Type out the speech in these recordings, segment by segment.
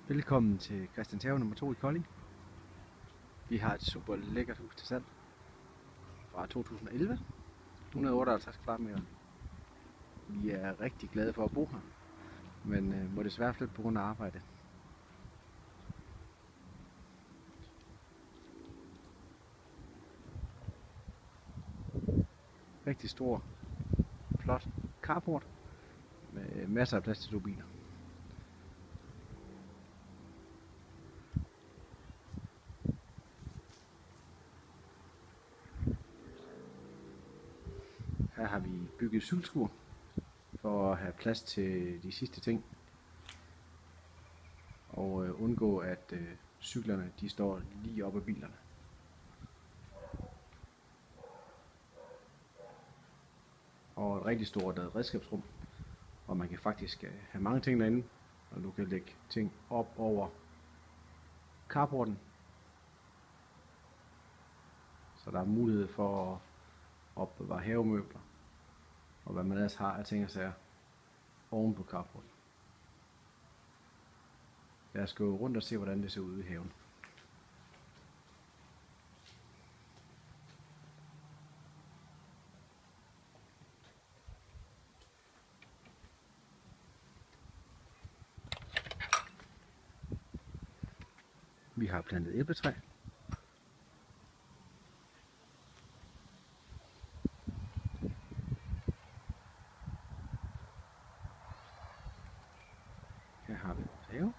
Velkommen til Christianshave nummer 2 i Kolding. Vi har et super lækkert hus til salg fra 2011. 158 kvadratmeter. Vi er rigtig glade for at bo her, men må desværre flytte på grund af arbejde. Rigtig stor, flot carport med masser af plads til 2 biler. Her har vi bygget cykelskur for at have plads til de sidste ting og undgå at cyklerne de står lige oppe af bilerne. Og et rigtig stort redskabsrum, hvor man kan faktisk have mange ting derinde, og du kan lægge ting op over carporten, så der er mulighed for at opbevare havemøbler og hvad man ellers har af ting og sager oven på carporten. Lad os gå rundt og se, hvordan det ser ud i haven. Vi har plantet æbletræ. Her har vi vores have.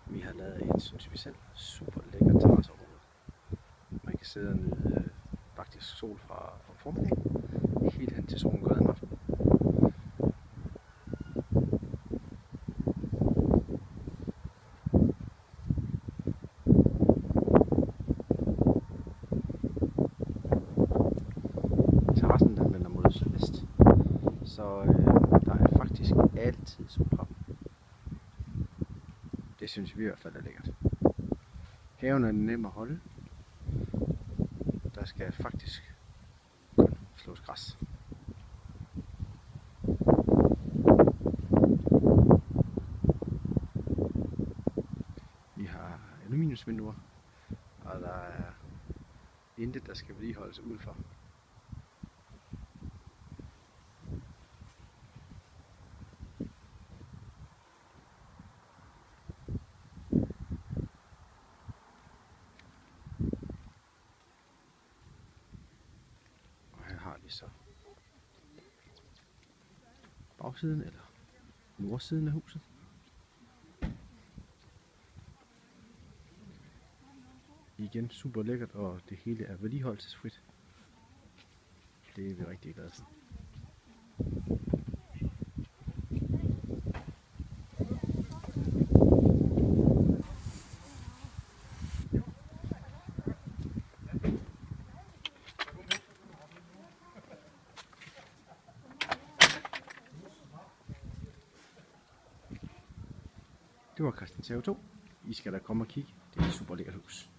Vi har lavet et, synes vi selv, super lækkert terrasseområde. Man kan sidde og nyde faktisk sol fra formiddagen helt hen til solen går ned om aftenen. Terrassen den vender mod sydvest, så der er faktisk altid sol heroppe. Det synes vi i hvert fald er lækkert. Haven er nem at holde. Der skal faktisk kun slås græs. Vi har aluminiumsvinduer, og der er intet, der skal vedligeholdes udenfor. Har vi så bagsiden eller nordsiden af huset. Igen super lækkert, og det hele er vedligeholdelsesfrit. Det er vi rigtig glade for. Det var Christianshave 2. I skal da komme og kigge. Det er et super lækkert hus.